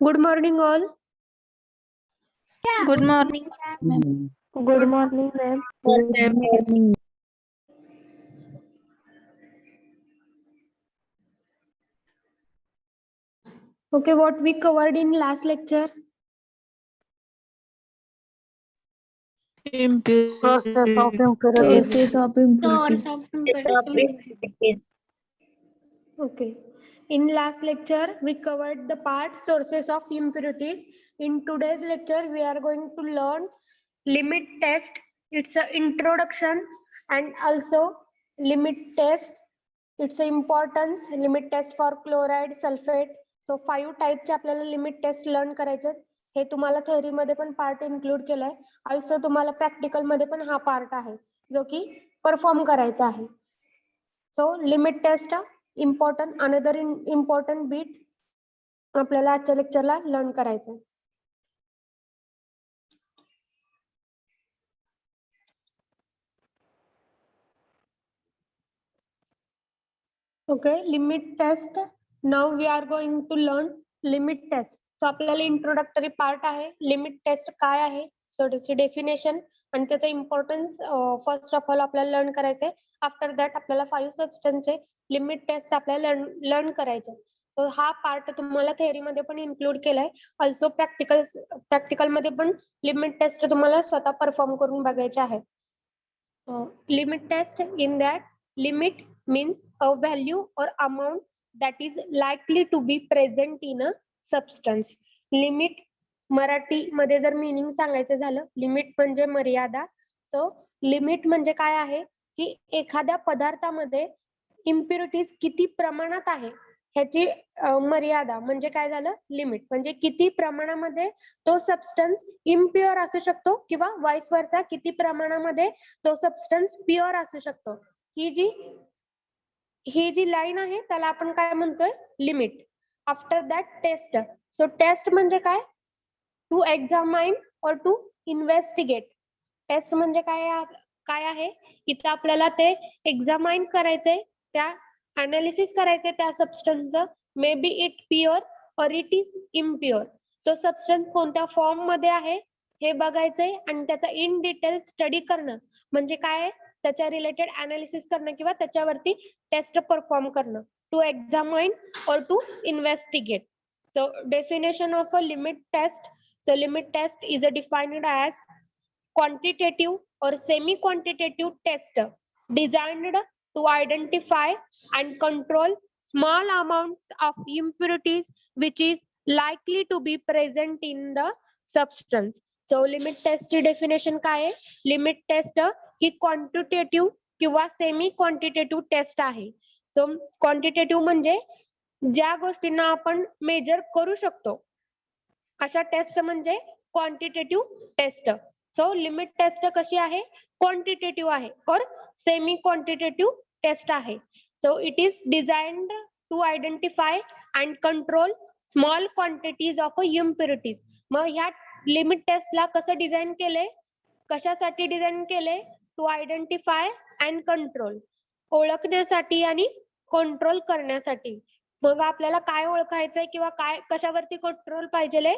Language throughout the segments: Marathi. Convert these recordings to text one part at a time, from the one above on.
Good morning, all. Good morning, ma'am. Good morning, ma'am. Good morning. Okay, what we covered in last lecture? Process of impurities. Okay. In last lecture, we covered the part sources of impurities. In today's lecture, we are going to learn limit test. It's an introduction and also limit test. It's an importance limit test for chloride, sulfate. So 5 टाइपचे आपल्याला लिमिट टेस्ट लर्न करायचे. हे तुम्हाला थेअरी मध्ये पण पार्ट इन्क्लूड केलाय. ऑल्सो तुम्हाला प्रॅक्टिकल मध्ये पण हा पार्ट आहे जो की परफॉर्म करायचा आहे. So limit test important another important bit आपल्याला आजच्या लेक्चरला लर्न करायचं. Okay, limit test. Now we are going to learn limit test. So आपल्याला इंट्रोडक्टरी पार्ट आहे. लिमिट टेस्ट काय आहे, सो त्याची डेफिनेशन आणि त्याचा इम्पॉर्टन्स फर्स्ट ऑफ ऑल आपल्याला लर्न करायचंय. आफ्टर दॅट आपल्याला 5 सबस्टन्सचे लिमिट टेस्ट आपल्याला लर्न करायचे. सो हा पार्ट तुम्हाला थेअरी मध्ये पण इन्क्लूड केलाय. ऑल्सो प्रॅक्टिकल मध्ये पण लिमिट टेस्ट तुम्हाला स्वतः परफॉर्म करून बघायचे आहे. Limit test, in that limit means a value or amount that is likely to be present in a substance. Limit Marathi मध्ये जर मीनिंग सांगायचं झालं, लिमिट म्हणजे मर्यादा. सो लिमिट म्हणजे काय आहे की एखाद्या पदार्थामध्ये इम्प्युरिटीज किती प्रमाणात आहे ह्याची मर्यादा म्हणजे काय झालं, लिमिट. म्हणजे किती प्रमाणामध्ये तो सबस्टन्स इम्प्युअर असू शकतो किंवा वाईस वर्सा किती प्रमाणामध्ये तो सबस्टन्स प्युअर असू शकतो. ही जी लाईन आहे त्याला आपण काय म्हणतोय, limit. After that test. So test म्हणजे काय, टू एक्झामाइन और टू इन्व्हेस्टिगेट. टेस्ट म्हणजे काय आहे, इथं आपल्याला ते एक्झामाइन करायचंय, त्या अनालिसिस करायचंय त्या सबस्टन्सचं. मे बी इट प्युअर और इट इज इम्प्युअर. तो सबस्टन्स कोणत्या फॉर्म मध्ये आहे हे बघायचंय आणि त्याचा इन डिटेल स्टडी करणं म्हणजे काय, त्याच्या रिलेटेड अनालिसिस करणं किंवा त्याच्यावरती टेस्ट परफॉर्म करणं. टू एक्झामाइन और to investigate. So definition of a limit test. So limit test is defined as quantitative or semi-quantitative test designed to identify and control small amounts of impurities which is likely to be present in the substance. So limit test ची definition काय आहे, लिमिट टेस्ट ही क्वांटिटेटिव्ह किंवा सेमी क्वांटिटेटिव्ह टेस्ट आहे. सो क्वांटिटेटिव्ह म्हणजे ज्या गोष्टींना आपण मेजर करू शकतो अशा टेस्ट म्हणजे quantitative test. So limit test कशी आहे, क्वांटिटेटिव्ह आहे और सेमी क्वांटिटेटिव्ह टेस्ट आहे. So it is designed to identify and control small quantities of impurities. मग ह्या लिमिट टेस्टला कसं डिझाईन केलंय, कशासाठी डिझाईन केलंय, टू आयडेंटिफाय अँड कंट्रोल, ओळखण्यासाठी आणि कंट्रोल करण्यासाठी. मग आपल्याला काय ओळखायचंय किंवा काय कशावरती कंट्रोल पाहिजे,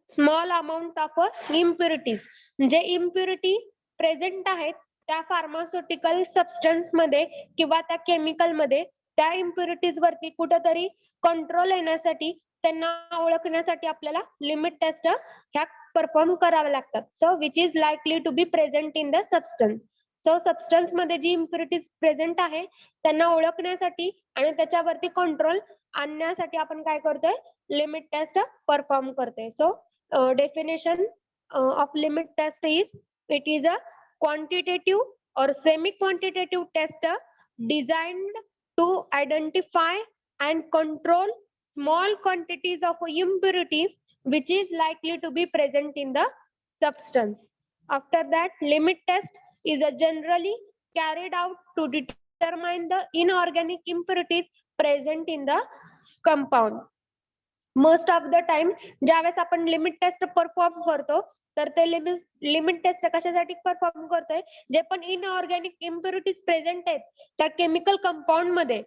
स्मॉल अमाऊंट ऑफ इम्प्युरिटीज. म्हणजे इम्प्युरिटी प्रेझेंट आहेत त्या फार्मास्युटिकल सबस्टन्स मध्ये किंवा त्या केमिकल मध्ये, त्या इम्प्युरिटीज वरती कुठेतरी कंट्रोल येण्यासाठी, त्यांना ओळखण्यासाठी आपल्याला लिमिट टेस्ट ह्या परफॉर्म कराव्या लागतात. So which is likely to be present in the substance. So substance मध्ये जी इम्प्युरिटीज प्रेझेंट आहे त्यांना ओळखण्यासाठी आणि त्याच्यावरती कंट्रोल आणण्यासाठी आपण काय करतोय, लिमिट टेस्ट परफॉर्म करतोय. So definition of limit test is, it is a quantitative or semi quantitative test designed to identify and control small quantities of impurity which is likely to be present in the substance. After that, limit test is generally carried out to determine the inorganic impurities present in the compound. Most of the time ज्यावेळेस आपण लिमिट टेस्ट परफॉर्म करतो तर ते लिमिट टेस्ट कशासाठी परफॉर्म करतोय, जे पण इनऑर्गॅनिक इम्प्युरिटीज प्रेझेंट आहेत त्या केमिकल कंपाऊंड मध्ये,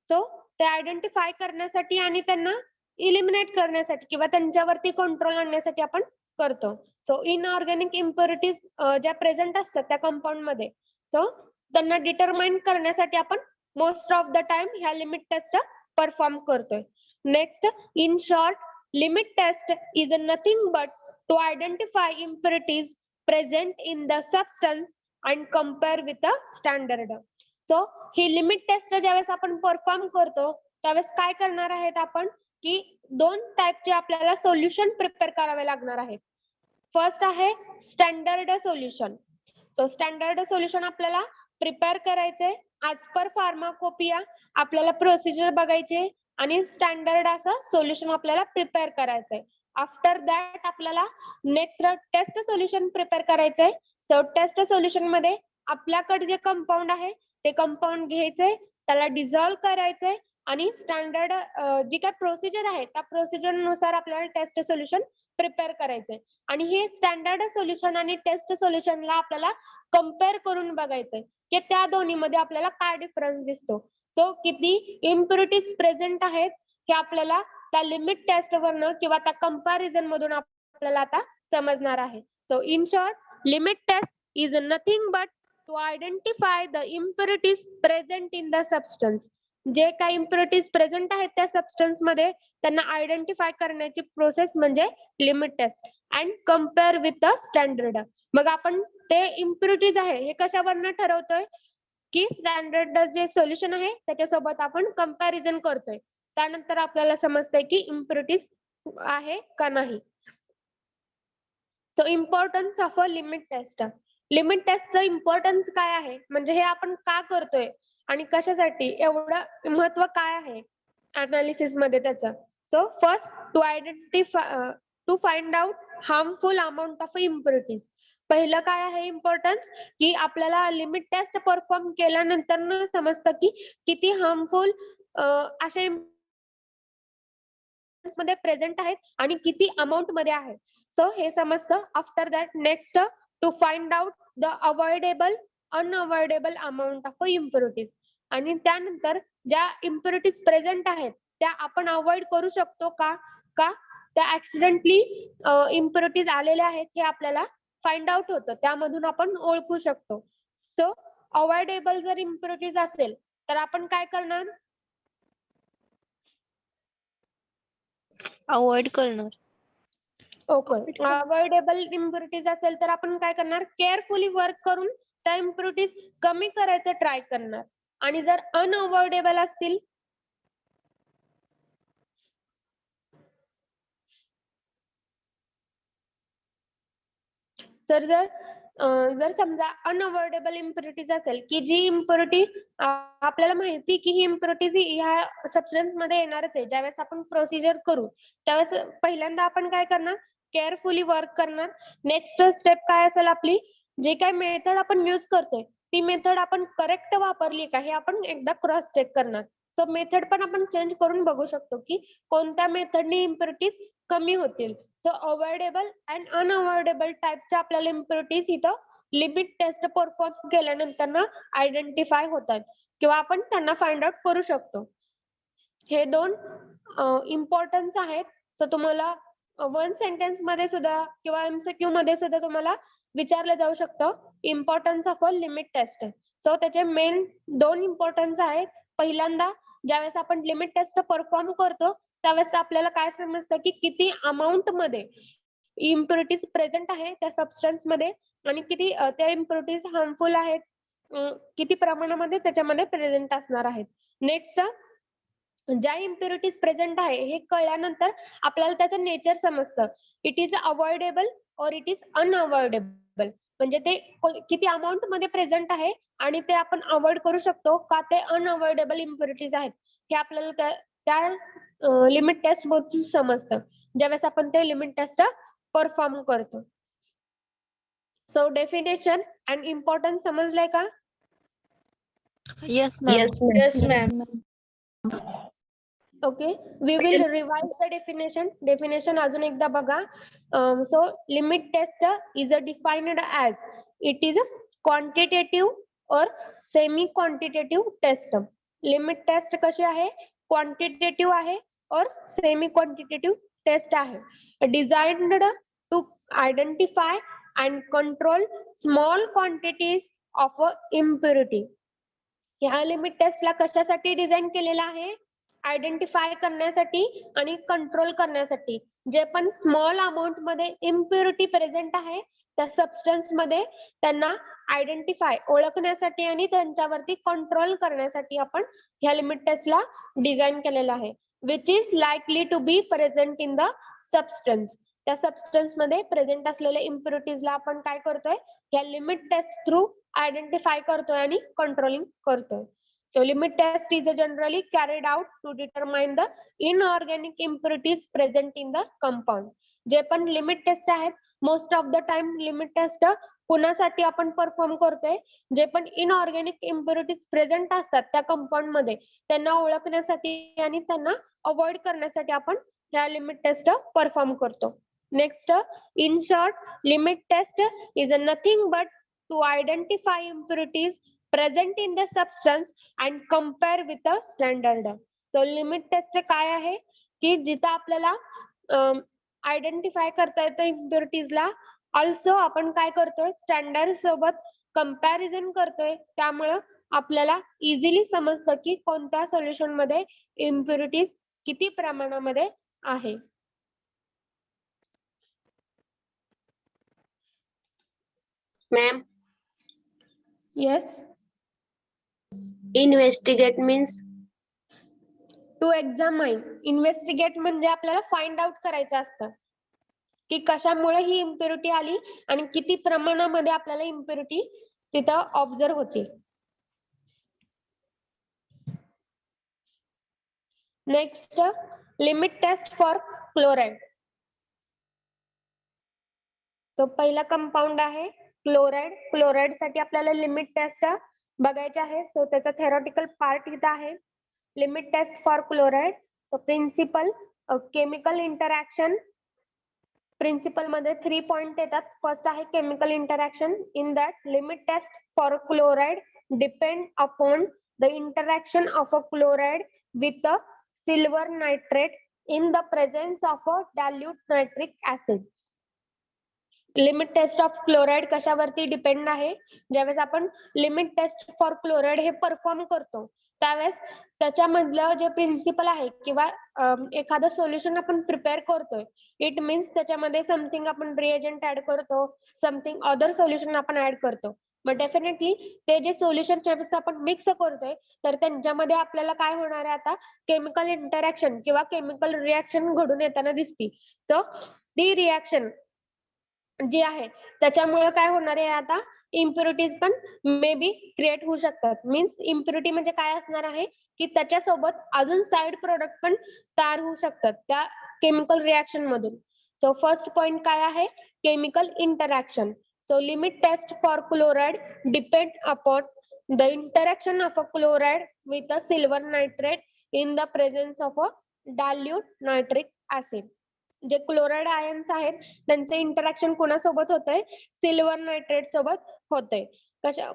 सो ते आयडेंटिफाय करण्यासाठी आणि त्यांना इलिमिनेट करण्यासाठी किंवा त्यांच्यावरती कंट्रोल आणण्यासाठी आपण करतो. सो इनऑर्गॅनिक इम्प्युरिटीज ज्या प्रेझेंट असतात त्या कंपाऊंड मध्ये, सो त्यांना डिटरमाइन करण्यासाठी आपण मोस्ट ऑफ द टाइम ह्या लिमिट टेस्ट परफॉर्म करतोय. Next, in short, limit test is nothing but to identify impurities present in the substance and compare with a standard. So ही लिमिट टेस्ट ज्यावेळेस आपण परफॉर्म करतो त्यावेळेस काय करणार आहेत आपण, की 2 टाइपचे आपल्याला सोल्युशन प्रिपेअर करावे लागणार आहेत. फर्स्ट आहे standard solution. So standard solution आपल्याला प्रिपेअर करायचे ऍज पर फार्माकोपिया, आपल्याला प्रोसिजर बघायचे आणि स्टँडर्ड असं सोल्युशन आपल्याला प्रिपेअर करायचंय. आफ्टर दॅट आपल्याला नेक्स्ट टेस्ट सोल्युशन प्रिपेअर करायचंय. सो टेस्ट सोल्युशन मध्ये आपल्याकडे जे कंपाऊंड आहे ते कंपाऊंड घ्यायचे, त्याला डिझॉल्व करायचे आणि स्टँडर्ड जी काय प्रोसिजर आहे त्या प्रोसिजर नुसार आपल्याला टेस्ट सोल्युशन प्रिपेअर करायचंय. आणि हे स्टँडर्ड सोल्युशन आणि टेस्ट सोल्युशनला आपल्याला कम्पेअर करून बघायचंय की त्या दोन्हीमध्ये आपल्याला काय डिफरन्स दिसतो. सो किती इम्प्युरिटीज प्रेझेंट आहेत हे आपल्याला त्या लिमिट टेस्ट वरनं किंवा त्या कंपॅरिझन मधून आपल्याला आता समजणार आहे. So in short, limit test is nothing but to identify the impurities present in the substance. जे काही इम्प्युरिटीज प्रेझेंट आहेत त्या सबस्टन्स मध्ये त्यांना आयडेंटिफाय करण्याची प्रोसेस म्हणजे limit test and compare with the standard. मग आपण ते इम्प्युरिटीज आहे हे कशावरनं ठरवतोय, की स्टँडर्ड जे सोल्युशन आहे त्याच्यासोबत आपण कंपॅरिझन करतोय. त्यानंतर आपल्याला समजतंय की इम्प्युरिटीज आहे का नाही. So importance of a limit test. Limit टेस्टचं इम्पॉर्टन्स काय आहे, म्हणजे हे आपण का करतोय आणि कशासाठी, एवढं महत्व काय आहे अनालिसिस मध्ये त्याचं. So first, to find out harmful amount of impurities. पहिलं काय आहे इम्पॉर्टन्स, की आपल्याला लिमिट टेस्ट परफॉर्म केल्यानंतर समजतं की किती हार्मफुल अशा मध्ये प्रेझेंट आहेत आणि किती अमाउंट मध्ये आहे. सो हे समजतं. After that next, to find out the avoidable unavoidable amount of impurities. आणि त्यानंतर ज्या इम्प्युरिटीज प्रेझेंट आहेत त्या आपण अवॉइड करू शकतो का, त्या ऍक्सिडेंटली इम्प्युरिटीज आलेल्या आहेत हे आपल्याला फाइंड आउट होतं, त्यामधून आपण ओळखू शकतो. सो अवॉइडेबल जर इम्प्युरिटीज असेल तर आपण काय करणार, अवॉइड करणार. ओके. अवॉइडेबल इम्प्युरिटीज असेल तर आपण काय करणार, केअरफुली वर्क करून त्या इम्प्युरिटीज कमी करायचं ट्राय करणार. आणि जर अनअवॉइडेबल असतील तर जर समजा अनअवॉइडेबल इम्प्युरिटीज असेल, की जी इम्प्युरिटी आपल्याला माहिती की ही इम्प्युरिटीज ह्या सबस्टन्स मध्ये येणारच आहे, ज्यावेळेस आपण प्रोसिजर करू त्यावेळेस पहिल्यांदा आपण काय करणार, केअरफुली वर्क करणार. नेक्स्ट स्टेप काय असेल आपली, जे काही मेथड आपण यूज करतोय ती मेथड आपण करेक्ट वापरली का हे आपण एकदा क्रॉस चेक करणार. सो मेथड पण आपण चेंज करून बघू शकतो की कोणत्या मेथडने इम्प्युरिटीज कमी होतील. सो अवॉइडेबल अँड अनअवॉइडेबल टाइपच्या आपल्याला इम्प्युरिटीज इथं लिमिट टेस्ट परफॉर्म केल्यानंतर ना आयडेंटिफाय होतात किंवा आपण त्यांना फाइंड आउट करू शकतो. हे 2 इम्पॉर्टन्स आहेत. सो तुम्हाला 1 सेंटेन्स मध्ये सुद्धा किंवा एमसीक्यू मध्ये सुद्धा तुम्हाला विचारलं जाऊ शकतं importance of a limit test. So त्याचे मेन 2 इम्पॉर्टन्स आहेत. पहिल्यांदा ज्यावेळेस आपण लिमिट टेस्ट परफॉर्म करतो त्यावेळेस आपल्याला काय समजतं की किती अमाउंट मध्ये इम्प्युरिटीज प्रेझेंट आहे त्या सबस्टन्स मध्ये आणि किती त्या इम्प्युरिटीज हार्मफुल आहेत, किती प्रमाणामध्ये त्याच्यामध्ये प्रेझेंट असणार आहेत. नेक्स्ट, ज्या इम्प्युरिटीज प्रेझेंट आहे हे कळल्यानंतर आपल्याला त्याचं नेचर समजतं. इट इज अवॉइडेबल और इट इज अनअवॉइडेबल. म्हणजे ते किती अमाउंट मध्ये प्रेझेंट आहे आणि ते आपण अवॉइड करू शकतो का ते अनअवॉइडेबल इम्प्युरिटीज आहेत हे आपल्याला त्या लिमिट टेस्ट मधून समजतं ज्यावेळेस आपण ते लिमिट टेस्ट परफॉर्म करतो. सो डेफिनेशन अँड इम्पॉर्टन्स समजलंय का? Yes, ma'am. Yes, ma'am. Okay, we will revise the definition. Definition अजून एकदा बघा. So limit test is defined as it is a quantitative or semi quantitative test. Limit test कशी आहे, क्वांटिटेटिव्ह आहे और सेमी क्वांटिटेटिव्ह टेस्ट आहे designed to identify and control small quantities of impurity. ह्या लिमिट टेस्टला कशासाठी डिझाईन केलेला आहे? आयडेंटिफाय करण्यासाठी आणि कंट्रोल करण्यासाठी. जे पण स्मॉल अमाउंट मध्ये इम्प्युरिटी प्रेझेंट आहे त्या सबस्टन्स मध्ये त्यांना आयडेंटिफाय ओळखण्यासाठी आणि त्यांच्यावरती कंट्रोल करण्यासाठी आपण ह्या लिमिट टेस्टला डिझाईन केलेला आहे. Which is likely to be present in the substance. त्या सबस्टन्स मध्ये प्रेझेंट असलेल्या इम्प्युरिटीजला आपण काय करतोय? या लिमिट टेस्ट थ्रू आयडेंटिफाय करतोय आणि कंट्रोलिंग करतोय. So limit test is generally carried out to determine the inorganic impurities present in the compound. जे पण लिमिट टेस्ट आहेत most of the time limit test कुणासाठी आपण परफॉर्म करतोय? जे पण इनऑर्गॅनिक इम्प्युरिटीज प्रेझेंट असतात त्या कंपाऊंड मध्ये त्यांना ओळखण्यासाठी आणि त्यांना अवॉइड करण्यासाठी आपण ह्या लिमिट टेस्ट परफॉर्म करतो. Next, in short, limit test is nothing but to identify impurities present in the substance and compare with the standard. So limit test काय आहे की जिथं आपल्याला आयडेंटिफाय करता येतं इम्प्युरिटीजला, ऑल्सो आपण काय करतोय? स्टँडर्ड सोबत कंपॅरिझन करतोय. त्यामुळं आपल्याला इझिली समजतं की कोणत्या सोल्युशन मध्ये इम्प्युरिटीज किती प्रमाणामध्ये आहे. Ma'am, yes, investigate means to examine. Investigate म्हणजे आपल्याला फाइंड आउट करायचं असतं की कशामुळे ही इम्प्युरिटी आली आणि किती प्रमाणामध्ये आपल्याला इम्प्युरिटी तिथं ऑब्झर्व होते. Next, limit test for chloride. So पहिला कंपाऊंड आहे क्लोराइड. क्लोराइड साठी आपल्याला लिमिट टेस्ट बघायचे आहे. सो त्याचा थेरॉटिकल पार्ट इथं आहे. Limit test for chloride. So principle, chemical interaction. Principle मध्ये 3 पॉइंट येतात. फर्स्ट आहे chemical interaction. In that limit test for chloride depend upon the interaction of a chloride with a silver nitrate in the presence of a dilute nitric acid. Limit test of chloride कशावरती डिपेंड आहे? ज्यावेळेस आपण लिमिट टेस्ट फॉर क्लोराइड हे परफॉर्म करतो त्यावेळेस त्याच्यामधलं जे प्रिन्सिपल आहे किंवा एखादं सोल्युशन आपण प्रिपेअर करतोय, इट मीन्स त्याच्यामध्ये समथिंग आपण रिएजंट ऍड करतो, समथिंग अदर सोल्युशन आपण ऍड करतो. मग डेफिनेटली ते जे सोल्युशन ज्यावेळेस आपण मिक्स करतोय तर त्यांच्यामध्ये आपल्याला काय होणार आहे? आता केमिकल इंटरॅक्शन किंवा केमिकल रिॲक्शन घडून येताना दिसती. सो ती रिॲक्शन जी आहे त्याच्यामुळे काय होणार आहे? आता इम्प्युरिटीज पण मे बी क्रिएट होऊ शकतात. मीन्स इम्प्युरिटी म्हणजे काय असणार आहे की त्याच्यासोबत अजून साइड प्रोडक्ट पण तयार होऊ शकतात त्या केमिकल रिॲक्शन मधून. सो फर्स्ट पॉइंट काय आहे? Chemical interaction. So limit test for chloride depend upon the interaction of a chloride with a silver nitrate in the presence of a dilute nitric acid. जे क्लोराइड आयन्स आहेत त्यांचे इंटरॅक्शन कोणासोबत होतंय? सिल्वर नायट्रेट सोबत होतंय.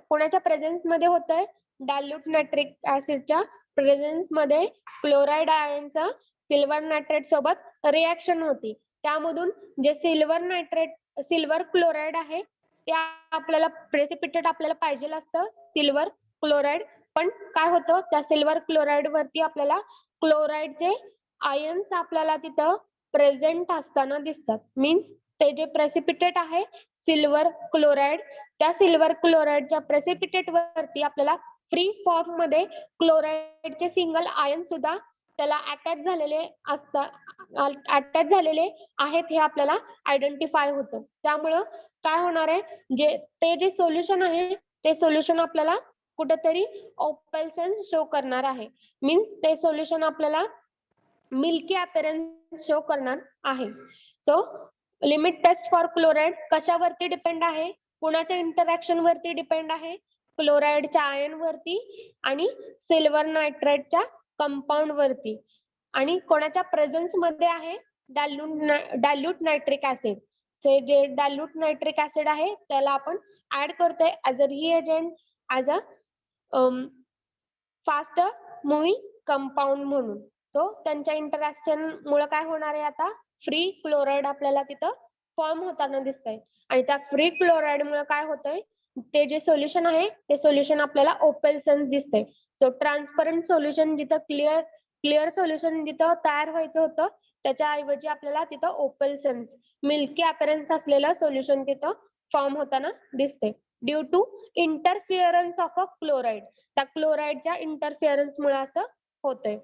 कोणाच्या प्रेझेन्स मध्ये होतंय? डायल्यूट नायट्रिक ऍसिडच्या प्रेझेन्स मध्ये क्लोराइड आयनचं सिल्वर नायट्रेट सोबत रिॲक्शन होती. त्यामधून जे सिल्वर क्लोराइड आहे ते आपल्याला प्रेसिपिटेट आपल्याला पाहिजे असतं सिल्वर क्लोराइड. पण काय होतं? त्या सिल्वर क्लोराइड वरती आपल्याला क्लोराइडचे आयन्स आपल्याला तिथं प्रेझेंट असताना दिसतात. मीन्स ते जे प्रेसिपिटेट आहे सिल्वर क्लोराइड, त्या सिल्वर क्लोराइडच्या प्रेसिपिटेट वरती आपल्याला फ्री फॉर्म मध्ये क्लोराइडचे सिंगल आयन सुद्धा त्याला अटॅच झालेले आहेत हे आपल्याला आयडेंटिफाय होतं. त्यामुळं काय होणार आहे? ते जे सोल्युशन आहे ते सोल्युशन आपल्याला कुठेतरी ऑपेल्सन्स शो करणार आहे. मीन्स ते सोल्युशन आपल्याला मिल्की अपीअरन्स शो करणार आहे. So limit test for chloride कशावरती डिपेंड आहे? कुणाच्या इंटरॅक्शन वरती डिपेंड आहे? क्लोराइडच्या आयन वरती आणि सिल्वर नायट्रेटच्या कंपाऊंड वरती. आणि कोणाच्या प्रेझेन्स मध्ये आहे? Dilute nitric acid. जे डायल्यूट नायट्रिक ऍसिड आहे त्याला आपण ऍड करतोय as a reagent, as a fast moving compound म्हणून. सो त्यांच्या इंटरॅक्शन मुळे काय होणार आहे आता फ्री क्लोराईड आपल्याला तिथं फॉर्म होताना दिसतंय आणि त्या फ्री क्लोराईड मुळे काय होतंय ते जे सोल्युशन आहे ते सोल्युशन आपल्याला ओपेलसन्स दिसतंय. सो ट्रान्सपरंट सोल्युशन जिथं क्लिअर सोल्युशन जिथं तयार व्हायचं होतं त्याच्या ऐवजी आपल्याला तिथं ओपेलसन्स मिल्की अपीअरन्स असलेलं सोल्युशन तिथं फॉर्म होताना दिसते due to interference of a chloride. त्या क्लोराईडच्या इंटरफिअरन्स मुळे असं होतंय.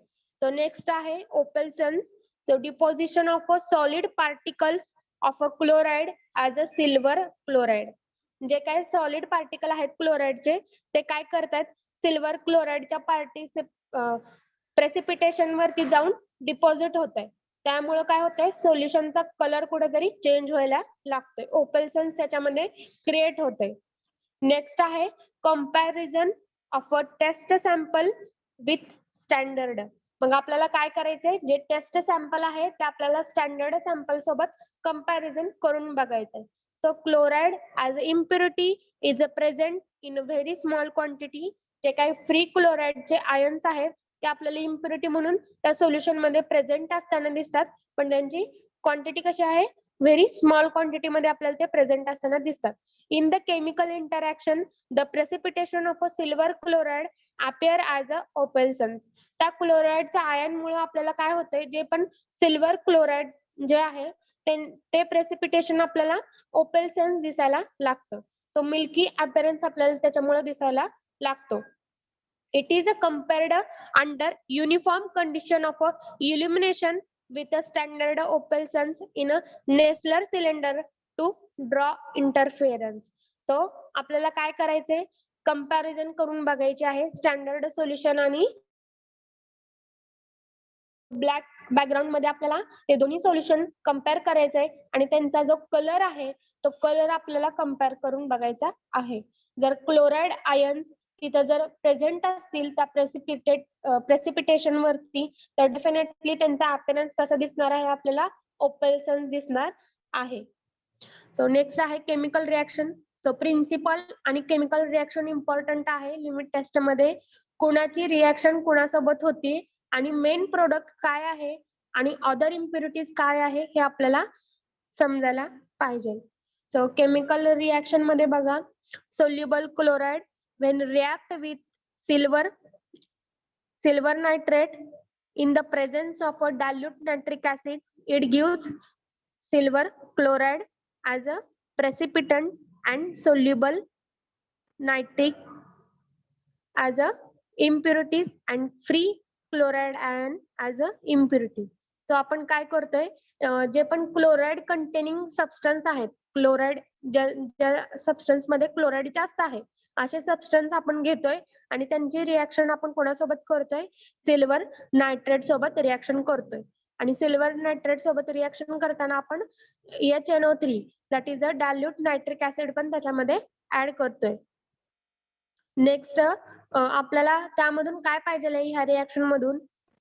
सो नेक्स्ट आहे opalescence. So deposition of a solid particles of a chloride as a silver chloride. जे काही सॉलिड पार्टिकल आहेत क्लोराईडचे ते काय करतात सिल्वर क्लोराईडच्या प्रेसिपिटेशन वरती जाऊन डिपॉझिट होत आहे. त्यामुळे काय होतंय सोल्युशनचा कलर कुठेतरी चेंज व्हायला लागतोय. ओपेलसन्स त्याच्यामध्ये क्रिएट होतंय. नेक्स्ट आहे comparison of a test sample with standard. मग आपल्याला काय करायचंय जे टेस्ट सॅम्पल आहे ते आपल्याला स्टँडर्ड सॅम्पल सोबत कंपॅरिझन करून बघायचंय. So chloride as a impurity is a present in a very small quantity. जे काही फ्री क्लोराईडचे आयन्स आहेत ते आपल्याला इम्प्युरिटी म्हणून त्या सोल्युशन मध्ये प्रेझेंट असताना दिसतात पण त्यांची क्वांटिटी कशी आहे व्हेरी स्मॉल क्वांटिटी मध्ये आपल्याला ते प्रेझेंट असताना दिसतात. In the chemical interaction the precipitation of a silver chloride appear as a opalescence. त्या क्लोराईडच्या आयन मुळे आपल्याला काय होतंय जे पण सिल्वर क्लोराईड जे आहे ते प्रेसिपिटेशन आपल्याला ओपेलसन्स दिसायला लागतं. सो मिल्की अपीअरन्स आपल्याला त्याच्यामुळे दिसायला लागतो. It is compared under uniform condition of illumination with a standard opalescence in a Nessler cylinder to draw interference. So आपल्याला काय करायचंय कंपॅरिझन करून बघायचे आहे स्टँडर्ड सोल्युशन आणि ब्लॅक बॅकग्राऊंड मध्ये आपल्याला ते दोन्ही सोल्युशन कंपेअर करायचंय आणि त्यांचा जो कलर आहे तो कलर आपल्याला कंपेअर करून बघायचा आहे. जर क्लोराईड आयन्स तिथं जर प्रेझेंट असतील त्या प्रेसिपिटेशन वरती तर डेफिनेटली त्यांचा अपीअरन्स कसा दिसणार आहे आपल्याला ओपेलसन्स दिसणार आहे. सो नेक्स्ट आहे केमिकल रिएक्शन. सो प्रिन्सिपल आणि केमिकल रिएक्शन इम्पॉर्टंट आहे लिमिट टेस्ट मध्ये. कोणाची रिएक्शन कोणासोबत होती आणि मेन प्रोडक्ट काय आहे आणि अदर इम्प्युरिटीज काय आहे हे आपल्याला समजायला पाहिजे. सो केमिकल रिएक्शन मध्ये बघा soluble chloride when react with silver nitrate in the presence of a dilute nitric acid it gives silver chloride as a precipitant and soluble nitric as a impurities and free chloride ion as a impurity. So आपण काय करतोय जे पण क्लोराईड कंटेनिंग सबस्टन्स आहेत क्लोराईड ज्या सबस्टन्स मध्ये क्लोराईड जास्त आहे असे सबस्टन्स आपण घेतोय आणि त्यांची रिएक्शन आपण कोणासोबत करतोय सिल्वर नायट्रेट सोबत रिएक्शन करतोय आणि सिल्वर नायट्रेट सोबत रिएक्शन करताना आपण HNO3 that is a dilute nitric acid पण त्याच्यामध्ये ऍड करतोय. नेक्स्ट आपल्याला त्यामधून काय पाहिजे आहे ह्या रिएक्शन मधून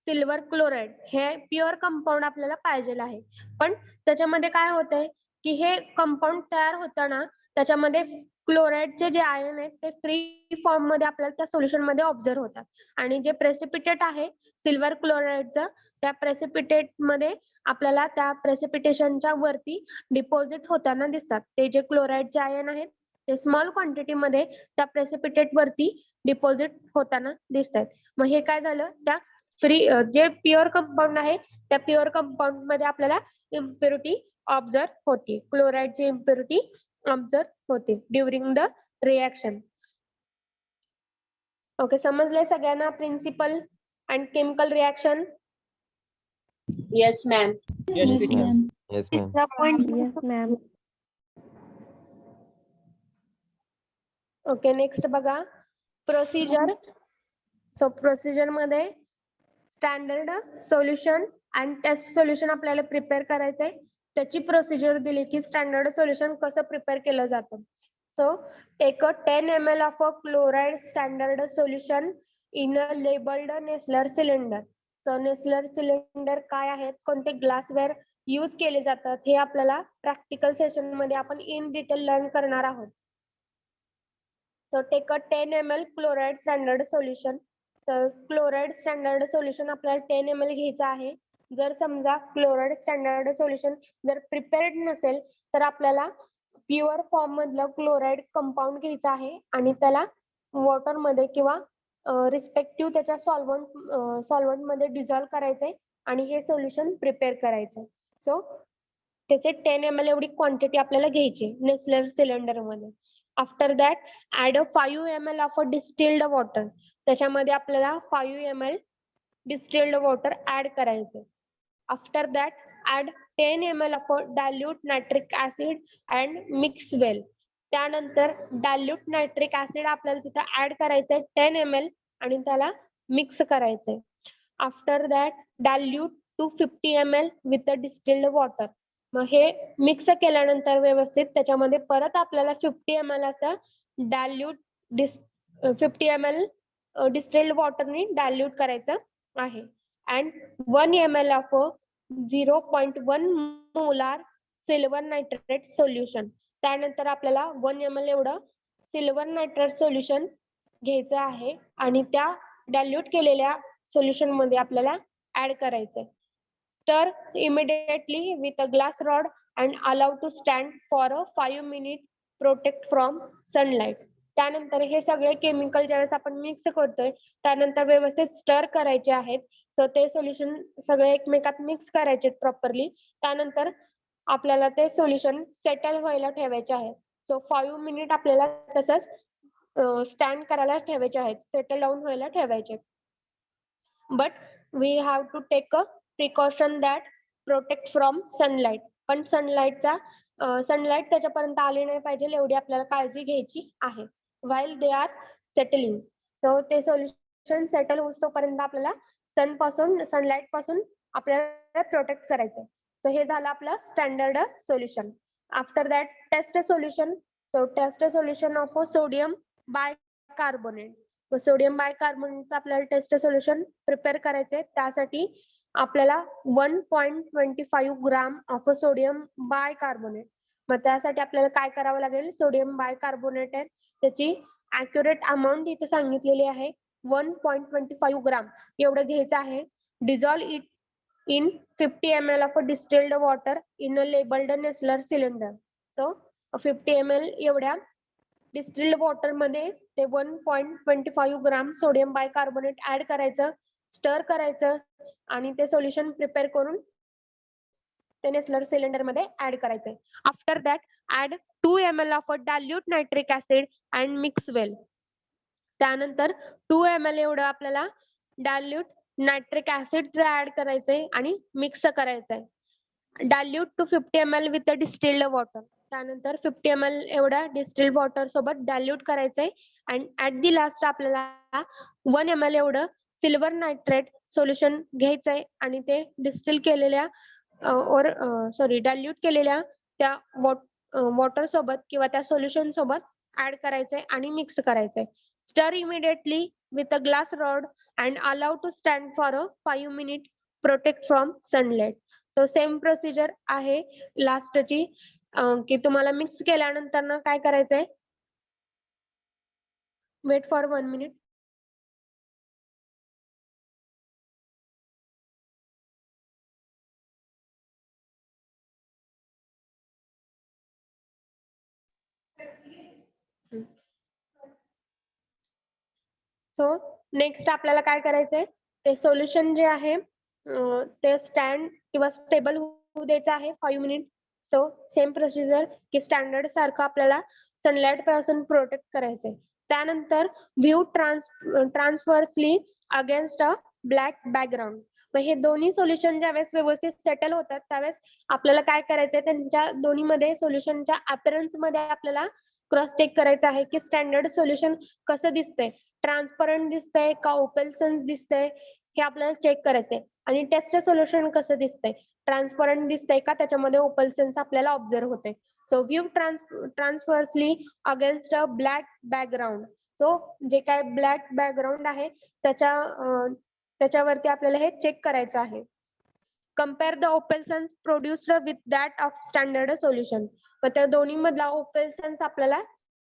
सिल्वर क्लोराईड हे प्युअर कंपाऊंड आपल्याला पाहिजे आहे. पण त्याच्यामध्ये काय होतंय की हे कंपाऊंड तयार होताना त्याच्यामध्ये क्लोराईडचे जे आयन आहेत ते फ्री फॉर्म मध्ये आपल्याला त्या सोल्युशन मध्ये ऑब्झर्व होतात आणि जे प्रेसिपिटेट आहे सिल्वर क्लोराईडचं त्या प्रेसिपिटेट मध्ये आपल्याला त्या प्रेसिपिटेशनच्या वरती डिपॉझिट होताना दिसतात. ते जे क्लोराईडचे आयन आहेत ते स्मॉल क्वांटिटी मध्ये त्या प्रेसिपिटेट वरती डिपॉझिट होताना दिसतात. मग हे काय झालं त्या फ्री जे प्युअर कंपाऊंड आहे त्या प्युअर कंपाऊंड मध्ये आपल्याला इम्प्युरिटी ऑब्झर्व होती क्लोराईडची इम्प्युरिटी ऑब्झर्व होते ड्युरिंग द रिएक्शन. ओके समजलंय सगळ्यांना principle and chemical reaction. Yes, ma'am. Yes, ma'am. Yes, ma'am. तिसरा point Yes, ma'am. Okay next बघा प्रोसिजर. सो प्रोसिजर मध्ये standard solution and test solution आपल्याला प्रिपेअर करायचंय. त्याची प्रोसिजर दिली की स्टँडर्ड सोल्युशन कसं प्रिपेअर केलं जातं. So take a 10 ml of a chloride standard solution in a labelled Nessler cylinder. So Nessler cylinder काय आहेत कोणते ग्लासवेअर यूज केले जातात हे आपल्याला प्रॅक्टिकल सेशन मध्ये आपण इन डिटेल लर्न करणार आहोत. So take a 10 ml chloride standard solution तर क्लोराईड स्टँडर्ड सोल्युशन आपल्याला 10 ml घ्यायचं आहे. जर समजा क्लोराईड स्टँडर्ड सोल्युशन जर प्रिपेअर्ड नसेल तर आपल्याला प्युअर फॉर्म मधलं क्लोराईड कंपाऊंड घ्यायचं आहे आणि त्याला वॉटर मध्ये किंवा रिस्पेक्टिव्ह त्याच्या सॉल्व्हंट मध्ये डिझॉल्व्ह करायचंय आणि हे सोल्युशन प्रिपेअर करायचंय. सो त्याचे 10 ml एवढी क्वांटिटी आपल्याला घ्यायची नेसलर सिलेंडर मध्ये. After that add 5 ml of a distilled water. त्याच्यामध्ये आपल्याला 5 ml डिस्टिल्ड वॉटर ऍड करायचं. After that add 10 ml of dilute nitric acid and mix well. त्यानंतर डायल्यूट नायट्रिक ऍसिड आपल्याला तिथं ऍड करायचंय 10 ml आणि त्याला मिक्स करायचंय. After that dilute to 50 ml with the distilled water. मग हे मिक्स केल्यानंतर व्यवस्थित त्याच्यामध्ये परत आपल्याला 50 ml असं डायल्यूट 50 ml डिस्टिल्ड वॉटरने डायल्यूट करायचं आहे. And 1 ml of 0.1 molar silver nitrate solution. त्यानंतर आपल्याला 1 ml एवढं सिल्वर नायट्रेट सोल्युशन घ्यायचं आहे आणि त्या डायल्यूट केलेल्या सोल्युशन मध्ये आपल्याला ऍड करायचंय. Stir immediately with a glass rod and allow to stand for a 5 minute. Protect from sunlight. त्यानंतर हे सगळे केमिकल ज्यावेळेस आपण मिक्स करतोय त्यानंतर व्यवस्थित स्टर करायचे आहेत. सो ते सोल्युशन सगळे एकमेकात मिक्स करायचे प्रॉपरली. त्यानंतर आपल्याला ते सोल्युशन सेटल व्हायला ठेवायचे आहे. सो 5 मिनिट आपल्याला तसंच स्टँड करायला ठेवायचे आहेत, सेटल डाऊन व्हायला ठेवायचे. But we have to take a precaution that protect from sunlight. पण सनलाइट त्याच्यापर्यंत आली नाही पाहिजे एवढी आपल्याला काळजी घ्यायची आहे. While they are settling. So ते सोल्युशन सेटल होईपर्यंत आपल्याला सनलाइट पासून आपल्याला प्रोटेक्ट करायचं. सो हे झालं आपलं standard solution. After that test solution. So test solution of sodium bicarbonate. Sodium बायकार्बोनेटचं आपल्याला टेस्ट सोल्युशन प्रिपेअर करायचंय. त्यासाठी आपल्याला 1.25 ग्राम ऑफ सोडियम बायकार्बोनेट. मग त्यासाठी आपल्याला काय करावं लागेल, सोडियम बायकार्बोनेट आहे त्याची ऍक्युरेट अमाऊंट इथे सांगितलेली आहे 1.25 ग्राम एवढं घ्यायचं आहे. Dissolve it in 50 ml of distilled water in a labeled Nestler cylinder. So 50 ml एवढ्या डिस्टिल्ड वॉटर मध्ये ते 1.25 ग्राम सोडियम बायकार्बोनेट ऍड करायचं, स्टर करायचं आणि ते सोल्युशन प्रिपेअर करून ते नेसलर सिलेंडर मध्ये ऍड करायचंय. After that add 2 ml of dilute nitric acid and mix well. त्यानंतर 2 ml एवढं आपल्याला डायल्यूट नायट्रिक ऍसिड ऍड करायचंय आणि मिक्स करायचंय. Dilute to 50 ml with distilled water. त्यानंतर 50 ml एवढ्या डिस्टिल्ड वॉटर सोबत डायल्यूट करायचंय आणि ऍट दी लास्ट आपल्याला 1 ml एवढं सिल्वर नायट्रेट सोल्युशन घ्यायचंय आणि ते डिस्टिल केलेल्या डायल्यूट केलेल्या त्या वॉटर सोबत किंवा त्या सोल्युशन सोबत ऍड करायचंय आणि मिक्स करायचंय. Stir immediately with a glass rod and allow to stand for a 5 minute. Protect from sunlight. So same procedure आहे लास्टची की तुम्हाला मिक्स केल्यानंतर ना काय करायचंय, wait for 1 minute. So next आपल्याला काय करायचंय, ते सोल्युशन जे आहे ते स्टँड किंवा स्टेबल होऊ द्यायचं आहे 5 मिनिट. सो सेम प्रोसिजर की स्टँडर्ड सारखं आपल्याला सनलाइट पासून प्रोटेक्ट करायचंय. त्यानंतर view transversely against a black background. मग हे दोन्ही सोल्युशन ज्यावेळेस व्यवस्थित सेटल होतात त्यावेळेस आपल्याला काय करायचंय, त्यांच्या दोन्हीमध्ये सोल्युशनच्या अपीअरन्स मध्ये आपल्याला क्रॉस चेक करायचं आहे की स्टँडर्ड सोल्युशन कसं दिसतंय, ट्रान्सपरंट दिसतंय का ओपेलसन्स दिसतंय हे आपल्याला चेक करायचंय. आणि टेस्ट सोल्युशन कसं दिसतंय, ट्रान्सपरंट दिसतंय का त्याच्यामध्ये ओपेलसन्स आपल्याला ऑब्झर्व होते. So view transversely against a black background. So जे काय ब्लॅक बॅकग्राऊंड आहे त्याच्यावरती आपल्याला हे चेक करायचं आहे. Compare the opalescence produced with that of standard solution. मग त्या दोन्ही मधला ओपेलसन्स आपल्याला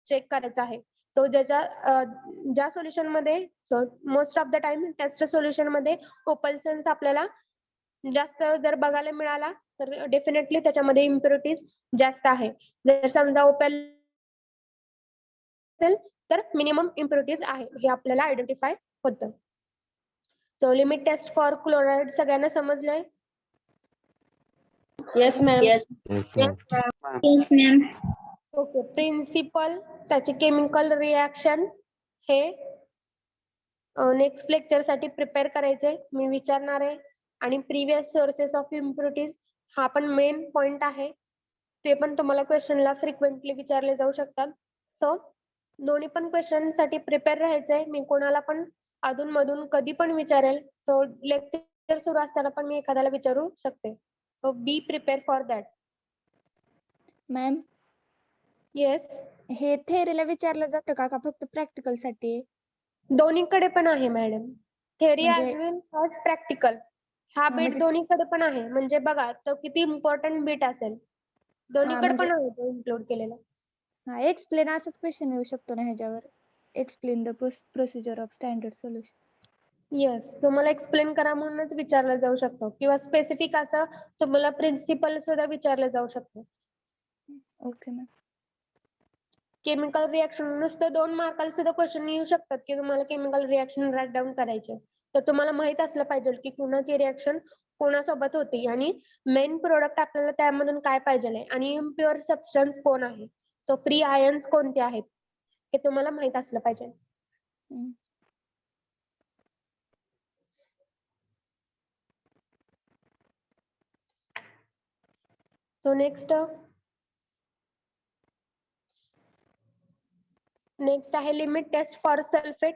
चेक करायचा आहे. सो ज्या सोल्युशन मध्ये most of the time test solution मध्ये ओपल्सन्स आपल्याला जास्त जर बघायला मिळाला तर डेफिनेटली त्याच्यामध्ये इम्प्युरिटीज जास्त आहे. जर समजा ओपेल असेल तर मिनिमम इम्प्युरिटीज आहे हे आपल्याला आयडेंटिफाय होतं. So limit test for chloride सगळ्यांना समजलंय? Yes, ma'am. Yes. Yes, ma'am. Yes, ma'am. Okay. Principle त्याचे केमिकल रिॲक्शन हे नेक्स्ट लेक्चर साठी प्रिपेअर करायचे मी विचारणार आहे. आणि प्रिव्हियस सोर्सेस ऑफ इम्प्युरिटीज हा पण मेन पॉइंट आहे. ते पण तुम्हाला क्वेश्चनला फ्रिक्वेंटली विचारले जाऊ शकतात. सो दोन्ही पण क्वेश्चन साठी प्रिपेअर राहायचंय. मी कोणाला पण अधून मधून कधी पण विचारेल. सो लेक्चर सुरू असताना पण मी एखाद्याला विचारू शकते. So be prepare for that. Ma'am, yes. हे थेअरीला विचारलं जातं का फक्त प्रॅक्टिकल साठी? दोन्हीकडे पण आहे मॅडम. थेअरी म्हणजे- ॲज वेल ॲज प्रॅक्टिकल. हा बीट म्हणजे- दोन्हीकडे पण आहे. म्हणजे बघा तो किती इम्पॉर्टंट बीट असेल. दोन्हीकडे म्हणजे- पण आहे तो इन्क्लूड केलेला. हा, एक्सप्लेन असंच क्वेश्चन येऊ शकतो ना ह्याच्यावर? Explain the procedure of standard solution. Yes, तुम्हाला एक्सप्लेन करा म्हणूनच विचारलं जाऊ शकतो किंवा स्पेसिफिक असं तुम्हाला प्रिन्सिपल सुद्धा विचारलं जाऊ शकतं. Okay ma'am. केमिकल रिएक्शन नुसतं 2 मार्काला सुद्धा क्वेश्चन येऊ शकतात की तुम्हाला केमिकल रिएक्शन राईट डाऊन करायचे. तर तुम्हाला माहित असलं पाहिजे की कुणाची रिएक्शन कोणासोबत होती आणि मेन प्रोडक्ट आपल्याला त्यामधून काय पाहिजे आणि इम्प्युअर सबस्टन्स कोण आहे. सो फ्री आयन्स कोणते आहेत हे तुम्हाला माहित असलं पाहिजे. हम्म. सो नेक्स्ट आहे limit test for sulphate.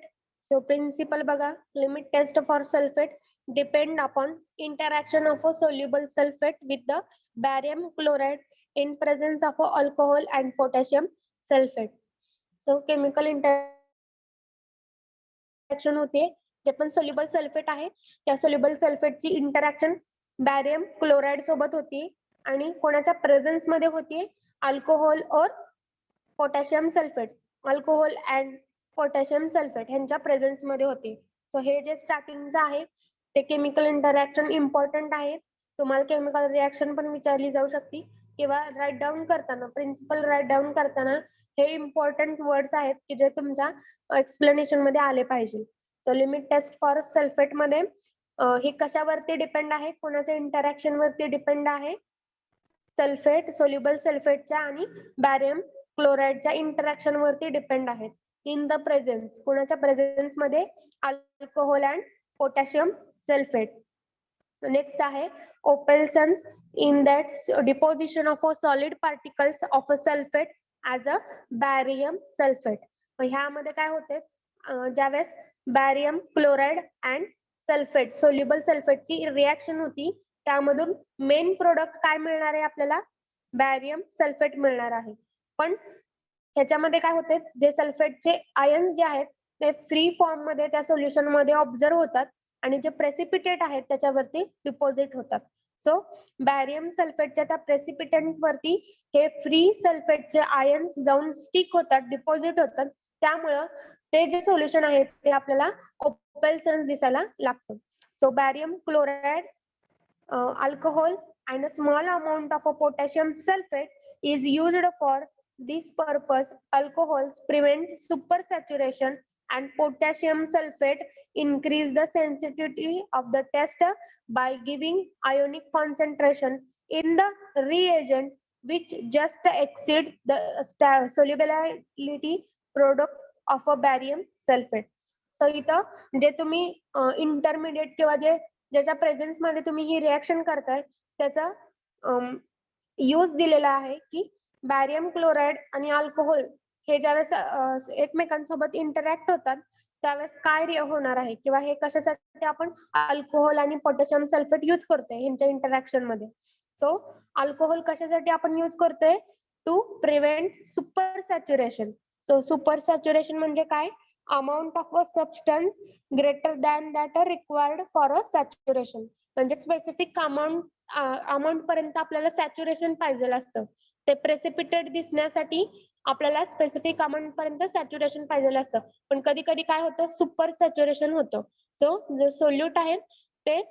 So principle बघा. Limit test for sulphate depend upon interaction of a soluble sulfate with the barium chloride in presence of a alcohol and potassium sulfate. So chemical interaction होते ते पण soluble sulfate आहे. त्या soluble sulfate ची interaction barium chloride सोबत होती आणि कोणाच्या प्रेझेन्स मध्ये होती? अल्कोहोल और potassium sulphate. Alcohol and potassium sulphate ह्यांच्या प्रेझेन्स मध्ये होते. सो हे जे स्टार्टिंगचं आहे ते केमिकल इंटरॅक्शन इम्पॉर्टंट आहे. तुम्हाला केमिकल रिएक्शन पण विचारली जाऊ शकते किंवा राईट डाऊन करताना प्रिन्सिपल राईट डाऊन करताना हे इम्पॉर्टंट वर्ड्स आहेत की जे तुमच्या एक्सप्लेनेशन मध्ये आले पाहिजे. So limit test for sulphate मध्ये हे कशावरती डिपेंड आहे? कोणाच्या इंटरॅक्शन वरती डिपेंड आहे? सल्फेट सोल्युबल सल्फेटच्या आणि बॅरियम क्लोराइडच्या इंटरॅक्शन वरती डिपेंड आहेत. इन द प्रेझेन्स कोणाच्या प्रेझेन्स मध्ये? Alcohol and potassium sulfate. Next आहे opalescence in that deposition of a solid particles of a sulfate as a barium sulfate. ह्यामध्ये काय होते? ज्यावेळेस barium chloride and sulphate soluble सल्फेटची रिएक्शन होती त्यामधून मेन प्रोडक्ट काय मिळणार आहे आपल्याला? बॅरियम सल्फेट मिळणार आहे. पण ह्याच्यामध्ये काय होते? जे सल्फेटचे आयन्स जे आहेत ते फ्री फॉर्म मध्ये त्या सोल्युशन मध्ये ऑब्झर्व होतात आणि जे प्रेसिपिटेट आहेत त्याच्यावरती डिपॉझिट होतात. सो बॅरियम सल्फेटच्या त्या प्रेसिपिटंट वरती हे फ्री सल्फेटचे आयन्स जाऊन स्टिक होतात, डिपॉझिट होतात. त्यामुळं ते जे सोल्युशन आहे ते आपल्याला ओपेल्सन्स दिसायला लागतं. So barium chloride, alcohol and a small amount of a potassium sulfate is used for this purpose. Alcohols prevent supersaturation and potassium sulfate increase the sensitivity of the test by giving ionic concentration in the reagent which just exceed the solubility product of a barium sulfate. So इथं जे तुम्ही इंटरमिडिएट किंवा ज्याच्या प्रेझेन्स मध्ये तुम्ही ही रिएक्शन करताय त्याचा यूज दिलेला आहे की बॅरियम क्लोराइड आणि अल्कोहोल हे ज्यावेळेस एकमेकांसोबत इंटरॅक्ट होतात त्यावेळेस काय होणार आहे किंवा हे कशासाठी आपण अल्कोहोल आणि पोटॅशियम सल्फेट यूज करतोय ह्यांच्या इंटरॅक्शन मध्ये. सो अल्कोहोल कशासाठी आपण यूज करतोय? To prevent super saturation. So super saturation म्हणजे काय? Amount of a substance greater than that required for a saturation. म्हणजे स्पेसिफिक अमाऊंट पर्यंत आपल्याला सॅच्युरेशन पाहिजे असतं. ते प्रेसिपिटेट दिसण्यासाठी आपल्याला स्पेसिफिक अमाऊंट पर्यंत सॅच्युरेशन पाहिजे असतं, पण कधी कधी काय होतं, सुपर सॅच्युरेशन होतं. सो जे सोल्यूट आहे ते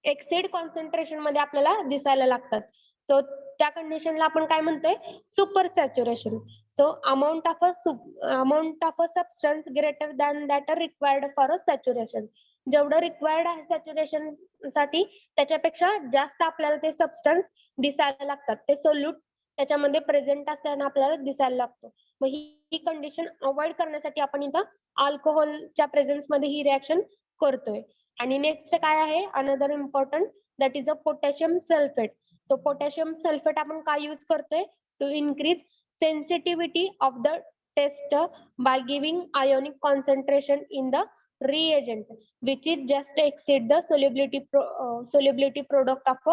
एक्सिड कॉन्सन्ट्रेशन मध्ये आपल्याला दिसायला लागतात. सो त्या कंडिशनला आपण काय म्हणतोय, super saturation. So amount of a substance greater than that are required for a saturation. जेवढं रिक्वायर्ड आहे सॅच्युरेशन साठी त्याच्यापेक्षा जास्त आपल्याला ते सबस्टन्स दिसायला लागतात. ते सोल्यूट त्याच्यामध्ये प्रेझेंट असताना आपल्याला दिसायला लागतो. मग ही कंडिशन अवॉइड करण्यासाठी आपण इथं अल्कोहोलच्या प्रेझेन्स मध्ये ही रिॲक्शन करतोय. आणि नेक्स्ट काय आहे, another important, that is a potassium sulphate. So potassium sulphate आपण काय यूज करतोय, to increase sensitivity of the test by giving ionic concentration in the reagent which is just exceed the solubility product of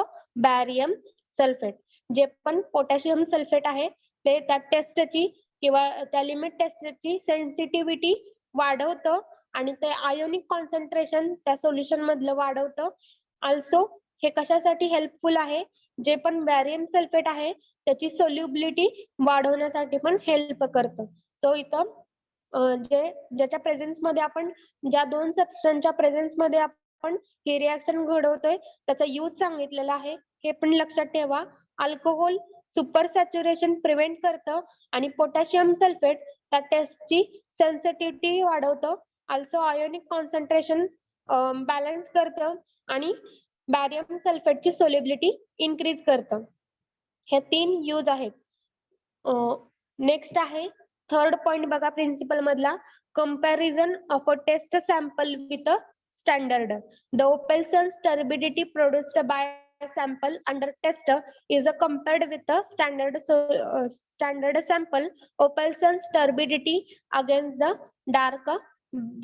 barium sulfate. जे पण पोटॅशियम सल्फेट आहे ते त्या टेस्टची किंवा त्या लिमिट टेस्टची सेन्सिटिव्हिटी वाढवतं आणि ते आयोनिक कॉन्सन्ट्रेशन त्या सोल्युशन मधलं वाढवतं. ऑल्सो हे कशासाठी हेल्पफुल आहे, जे पण बॅरियम सल्फेट आहे त्याची सोल्युबिलिटी वाढवण्यासाठी पण हेल्प करतं. सो इथं ज्याच्या प्रेझेन्स मध्ये आपण, ज्या दोन सबस्टन्सच्या प्रेझेन्स मध्ये आपण हे रिॲक्शन घडवतोय त्याचा यूज सांगितलेला आहे. हे पण लक्षात ठेवा. अल्कोहोल सुपर सॅच्युरेशन प्रिव्हेंट करतं आणि पोटॅशियम सल्फेट त्या टेस्टची सेन्सिटिव्हिटी वाढवतं. ऑल्सो आयोनिक कॉन्सन्ट्रेशन बॅलन्स करतं आणि बॅरियम सल्फेटची सोल्युबिलिटी इन्क्रीज करतं. हे 3 यूज आहेत. नेक्स्ट आहे थर्ड पॉइंट बघा प्रिन्सिपल मधला, comparison of a test sample with a standard. The opalescence turbidity produced by sample under test is compared with a standard sample Opalson's turbidity against the dark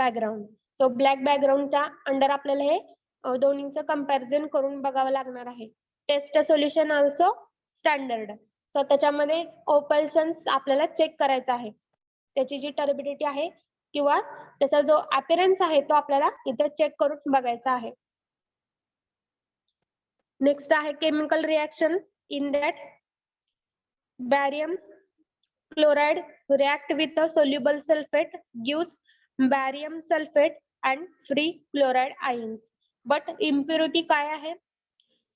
background. So black background च्या अंडर आपल्याला हे दोन्हीचं कंपॅरिझन करून बघावं लागणार आहे. Test solution also standard. So त्याच्यामध्ये ओपल्सन्स आपल्याला चेक करायचा आहे, त्याची जी टर्बिडिटी आहे किंवा त्याचा जो अपीअरन्स आहे तो आपल्याला इथे चेक करून बघायचा आहे. नेक्स्ट आहे chemical reaction. In that barium chloride react with a soluble sulfate gives barium sulfate and free chloride ions. But impurity काय आहे,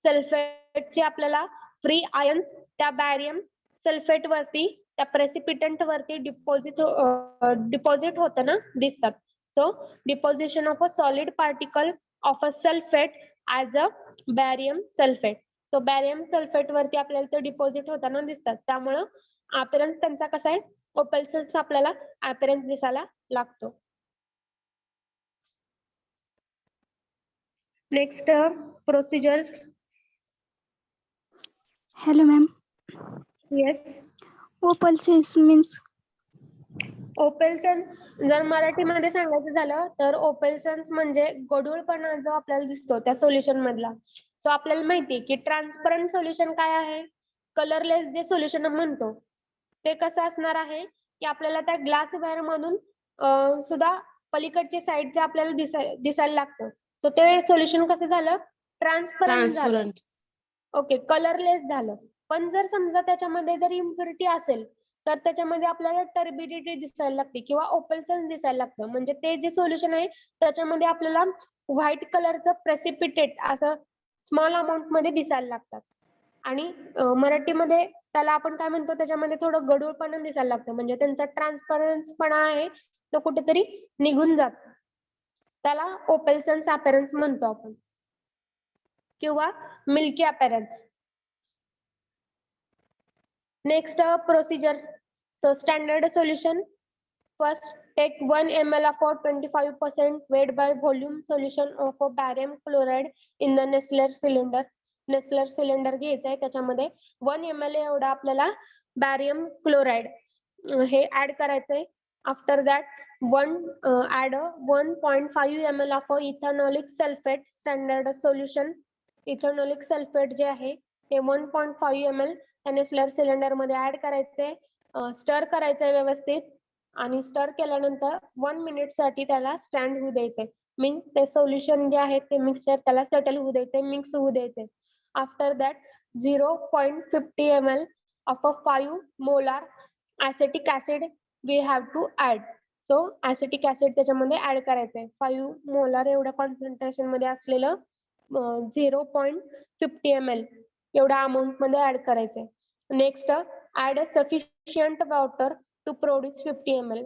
सल्फेटचे आपल्याला फ्री आयन्स त्या बॅरियम सल्फेट वरती त्या प्रेसिपिटंट वरती डिपॉझिट होतं ना, दिसतात. So deposition of a solid particle of a sulphate as a barium sulphate. So barium sulphate वरती आपल्याला ते डिपॉझिट होताना दिसतात. त्यामुळं अपीअरन्स त्यांचा कसा आहे, ओपेल्सन्स आपल्याला अपीअरन्स दिसायला लागतो. Next procedure. Hello, ma'am. Yes. Opalsens means ओपेल्सन्स जर मराठीमध्ये सांगायचं झालं तर ओपेल्सन्स म्हणजे गढूळपणा जो आपल्याला दिसतो त्या सोल्युशन मधला. सो आपल्याला माहिती की ट्रान्सपरंट सोल्युशन काय आहे, कलरलेस जे सोल्युशन म्हणतो ते कसं असणार आहे की आपल्याला त्या ग्लास वेअर मधून सुद्धा पलीकडच्या साईडचे आपल्याला दिसायला लागतं. सो ते सोल्युशन कसं झालं, ट्रान्सपरंट झालं. ओके, कलरलेस झालं. पण जर समजा त्याच्यामध्ये जर इम्प्युरिटी असेल तर त्याच्यामध्ये आपल्याला टर्बिडिटी दिसायला लागते किंवा ओपेल्सन्स दिसायला लागतं. म्हणजे ते जे सोल्युशन आहे त्याच्यामध्ये आपल्याला व्हाईट कलरचं प्रेसिपिटेट असं स्मॉल अमाऊंट मध्ये दिसायला लागतात. आणि मराठीमध्ये त्याला आपण काय म्हणतो, त्याच्यामध्ये थोडं गढूळपणा दिसायला लागतं. म्हणजे त्यांचा ट्रान्सपरन्सपणा आहे तो कुठेतरी निघून जातो. त्याला ओपेल्सन्स अपीअरन्स म्हणतो आपण किंवा milky appearance. Next procedure. So standard solution. First, take 1 ml of a 25% weight by volume solution of a barium chloride in the Nessler cylinder. Nessler cylinder घ्यायचं आहे, त्याच्यामध्ये 1 ml एवढा आपल्याला barium chloride हे ऍड करायचंय. After that add 1.5 ml of a ethanolic sulfate standard solution. Ethanolic sulphate जे आहे ते 1.5 ml नेसलर सिलेंडर मध्ये ऍड करायचंय. स्टर करायचंय व्यवस्थित आणि स्टर केल्यानंतर 1 मिनिट साठी त्याला स्टँड होऊ द्यायचंय. मीन्स ते सोल्युशन जे आहे ते मिक्सचर त्याला सेटल होऊ द्यायचंय, मिक्स होऊ द्यायचंय. After that 0.50 ml of a 5 molar acetic acid we have to add. So acetic acid त्याच्यामध्ये ऍड करायचंय 5 मोलार एवढ्या कॉन्सन्ट्रेशन मध्ये असलेलं 0.50 ml एवढ्या अमाऊंट मध्ये ऍड करायचंय. Next add sufficient water to produce 50 ml.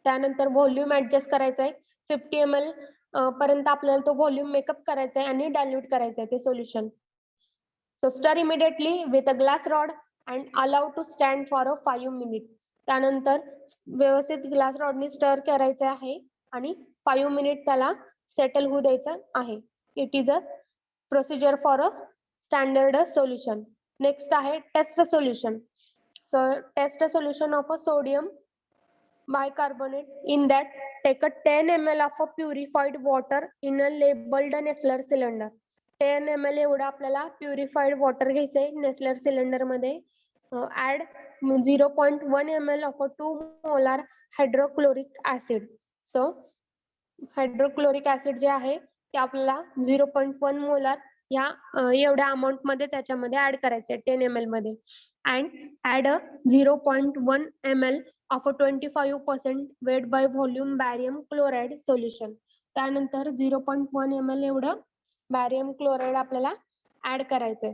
त्यानंतर व्हॉल्यूम ऍडजस्ट करायचंय 50 ml पर्यंत आपल्याला तो व्हॉल्यूम मेकअप करायचा आहे आणि डायल्यूट करायचंय ते solution. So stir immediately with a glass rod and allow to stand for a 5 minutes. त्यानंतर व्यवस्थित ग्लास रॉडने स्टर करायचे आहे आणि 5 मिनिट त्याला सेटल होऊ द्यायचं आहे. It is a procedure for a standard solution. Next आहे test solution. So test a solution of a sodium bicarbonate. In that, take a 10 ml of a purified water in a labeled Nestler cylinder. 10 ml एवढं आपल्याला प्युरिफाईड वॉटर घ्यायचंय नेस्लर सिलेंडर मध्ये. Add 0.1 ml of a 2 molar hydrochloric acid. So hydrochloric acid जे आहे ते आपल्याला 0.1 मोलार या एवढ्या अमाऊंट मध्ये त्याच्यामध्ये ऍड करायचंय 10 ml मध्ये. And add a 0.1 ml of a 25% weight by volume barium chloride solution. त्यानंतर 0.1 ml एवढं बॅरियम क्लोराइड आपल्याला ऍड करायचंय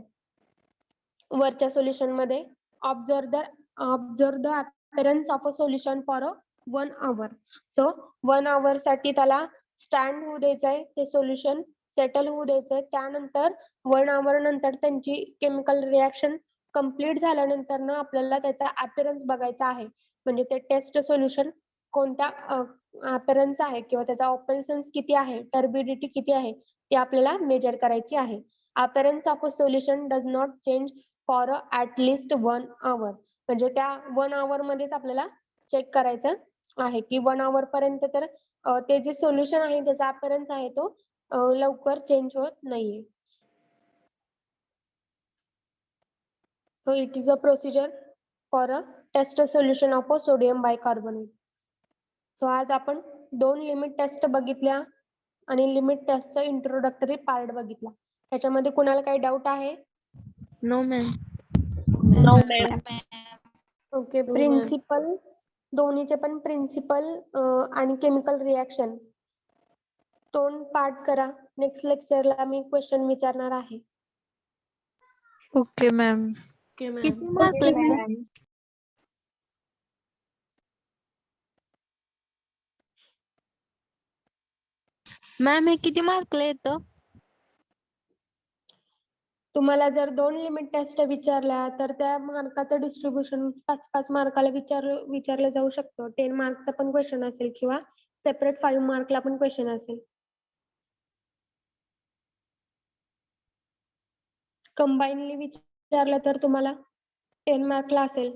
वरच्या सोल्युशन मध्ये. Observe the appearance of a solution for 1 hour. So 1 hour साठी त्याला स्टँड होऊ द्यायचंय ते सोल्युशन सेटल होऊ द्यायचंय. त्यानंतर 1 hour नंतर त्यांची केमिकल रिएक्शन कंप्लीट झाल्यानंतर ना आपल्याला त्याचा अपीअरन्स बघायचा आहे. म्हणजे ते टेस्ट सोल्युशन कोणत्या अपीअरन्स आहे किंवा त्याचा ऑपरेशन्स किती आहे, टर्बिडिटी किती आहे ते आपल्याला मेजर करायची आहे. Appearance of a solution does not change for at least 1 hour. म्हणजे त्या 1 hour मध्येच आपल्याला चेक करायचं आहे की 1 hour पर्यंत तर ते जे सोल्युशन आहे त्याचा अपीअरन्स आहे तो लवकर चेंज होत नाहीये. So it is a procedure for a test solution of a sodium bicarbonate. So आज आपण 2 लिमिट टेस्ट बघितल्या आणि लिमिट टेस्टचा इंट्रोडक्टरी पार्ट बघितला. त्याच्यामध्ये कुणाला काही डाऊट आहे? No ma'am. No, ma'am. Okay. No, ma'am. Principle दोन्हीचे पण प्रिन्सिपल आणि केमिकल रिएक्शन दोन पार्ट करा. नेक्स्ट लेक्चरला मी क्वेश्चन विचारणार आहे. Okay ma'am. Okay, ma'am. किती मार्क Okay, मॅम? मॅम हे किती मार्कला येतं? तुम्हाला जर 2 लिमिट टेस्ट विचारल्या तर त्या मार्काचं डिस्ट्रीब्युशन 5-5 मार्काला विचारलं जाऊ शकतं. 10 मार्कचा पण क्वेश्चन असेल किंवा सेपरेट 5 मार्कला पण क्वेश्चन असेल. कंबाईनली विचारलं तर तुम्हाला 10 मार्कला असेल.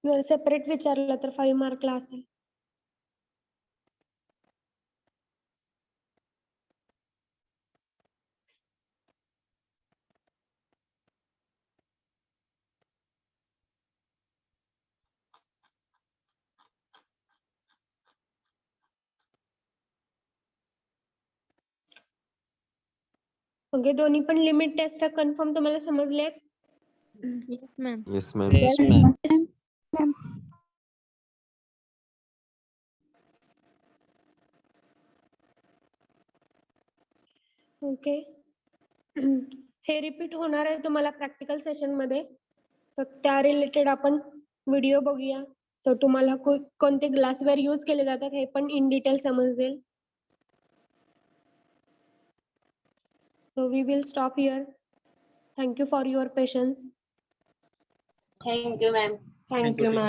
जर सेपरेट विचारलं तर 5 मार्कला असेल. ओके. दोन्ही पण लिमिट टेस्ट कन्फर्म तुम्हाला समजलेत? Yes ma'am. Yes, ma'am. Yes, ma'am. Okay. हे रिपीट होणार आहे तुम्हाला प्रॅक्टिकल सेशन मध्ये. तर त्या रिलेटेड आपण व्हिडिओ बघूया. सो तुम्हाला कोणते ग्लासवेअर यूज केले जातात हे पण इन डिटेल समजेल. So we will stop here. Thank you for your patience. Thank you, ma'am. Thank you, ma'am.